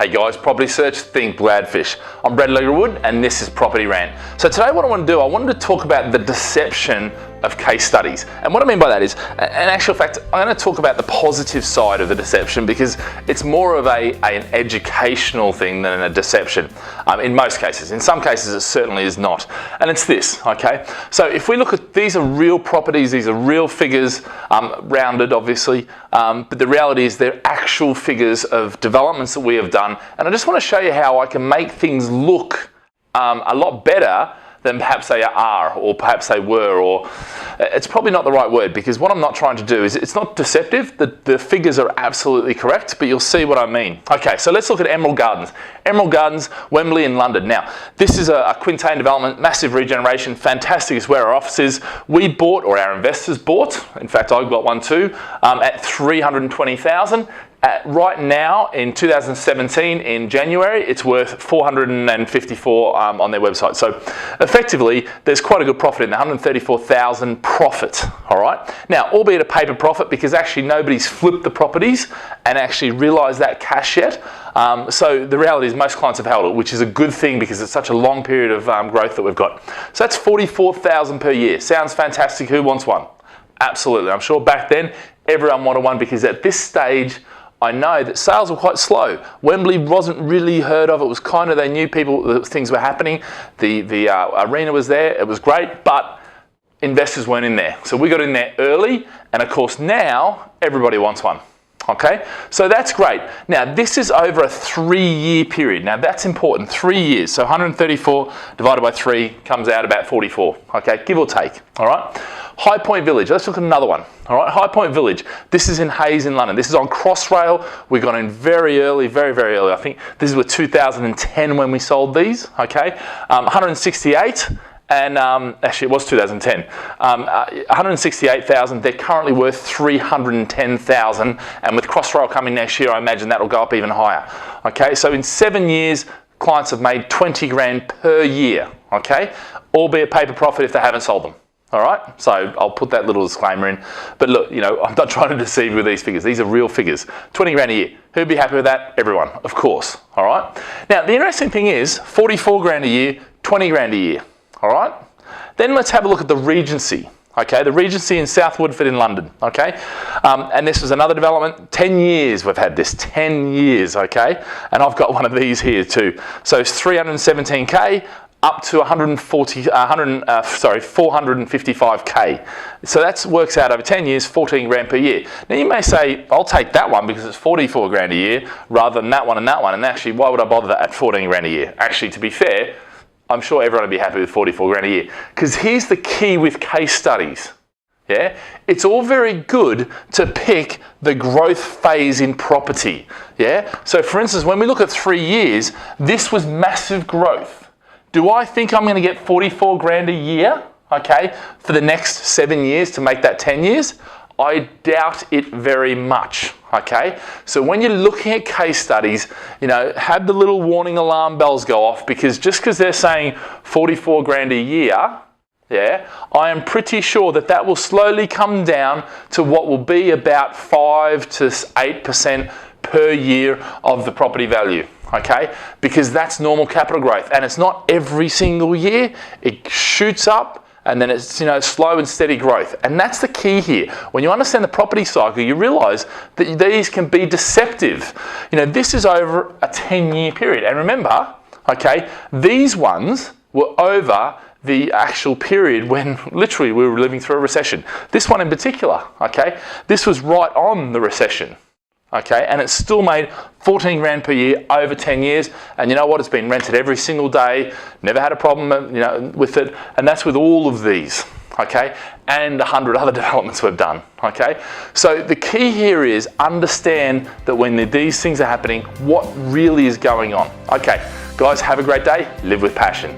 Hey guys, Property Search, think Gladfish. I'm Alegre-Wood and this is Property Rant. So today what I want to do, I wanted to talk about the deception of case studies. And what I mean by that is, in actual fact, I'm going to talk about the positive side of the deception because it's more of an educational thing than a deception in most cases. In some cases it certainly is not. And it's this, okay? So if we look at, these are real properties, these are real figures, rounded obviously, but the reality is they're actual figures of developments that we have done. And I just want to show you how I can make things look a lot better than perhaps they are, or perhaps they were, or it's probably not the right word, because what I'm not trying to do is, it's not deceptive, the figures are absolutely correct, but you'll see what I mean. Okay, so let's look at Emerald Gardens. Emerald Gardens, Wembley in London. Now, this is a quintain development, massive regeneration, fantastic, is where our office is. We bought, or our investors bought, in fact I got one too, at 320,000. Right now, in 2017, in January, it's worth 454 on their website. So effectively, there's quite a good profit in there, 134,000 profit, all right? Now, albeit a paper profit, because actually nobody's flipped the properties and actually realised that cash yet. So the reality is most clients have held it, which is a good thing because it's such a long period of growth that we've got. So that's 44,000 per year. Sounds fantastic. Who wants one? Absolutely. I'm sure back then, everyone wanted one because at this stage, I know that sales were quite slow. Wembley wasn't really heard of. It was kind of, they knew people, things were happening. The arena was there. It was great, but investors weren't in there. So we got in there early, and of course now everybody wants one. Okay, so that's great. Now this is over a 3-year period. Now that's important, 3 years. So 134 divided by 3 comes out about 44. Okay, give or take. All right. High Point Village, let's look at another one. All right, High Point Village. This is in Hayes in London. This is on Crossrail. We got in very early, very early. I think this was 2010 when we sold these, okay? 168, and actually it was 2010. 168,000, they're currently worth 310,000, and with Crossrail coming next year, I imagine that'll go up even higher. Okay, so in 7 years, clients have made 20 grand per year, okay? Albeit paper profit if they haven't sold them. All right, so I'll put that little disclaimer in. But look, you know, I'm not trying to deceive you with these figures. These are real figures. 20 grand a year. Who'd be happy with that? Everyone, of course. All right. Now, the interesting thing is 44 grand a year, 20 grand a year. All right. Then let's have a look at the Regency. Okay, the Regency in South Woodford in London. Okay, and this was another development. 10 years we've had this. 10 years. Okay, and I've got one of these here too. So it's 317k. Up to 455k. So that works out over 10 years, 14 grand per year. Now you may say, I'll take that one because it's 44 grand a year rather than that one and that one. And actually, why would I bother that at 14 grand a year? Actually, to be fair, I'm sure everyone would be happy with 44 grand a year. Because here's the key with case studies. Yeah, it's all very good to pick the growth phase in property. Yeah, so for instance, when we look at 3 years, this was massive growth. Do I think I'm going to get 44 grand a year, okay, for the next 7 years to make that 10 years? I doubt it very much, okay? So when you're looking at case studies, you know, have the little warning alarm bells go off, because just because they're saying 44 grand a year, yeah, I am pretty sure that that will slowly come down to what will be about 5 to 8% per year of the property value. Okay, because that's normal capital growth, and it's not every single year. It shoots up, and then it's, you know, slow and steady growth, and that's the key here. When you understand the property cycle, you realise that these can be deceptive. You know, this is over a 10-year period, and remember, okay, these ones were over the actual period when literally we were living through a recession. This one in particular, okay, this was right on the recession. Okay, and it's still made 14 grand per year over 10 years, and you know what? It's been rented every single day. Never had a problem, you know, with it, and that's with all of these. Okay, and 100 other developments we've done. Okay, so the key here is understand that when these things are happening, what really is going on. Okay, guys, have a great day. Live with passion.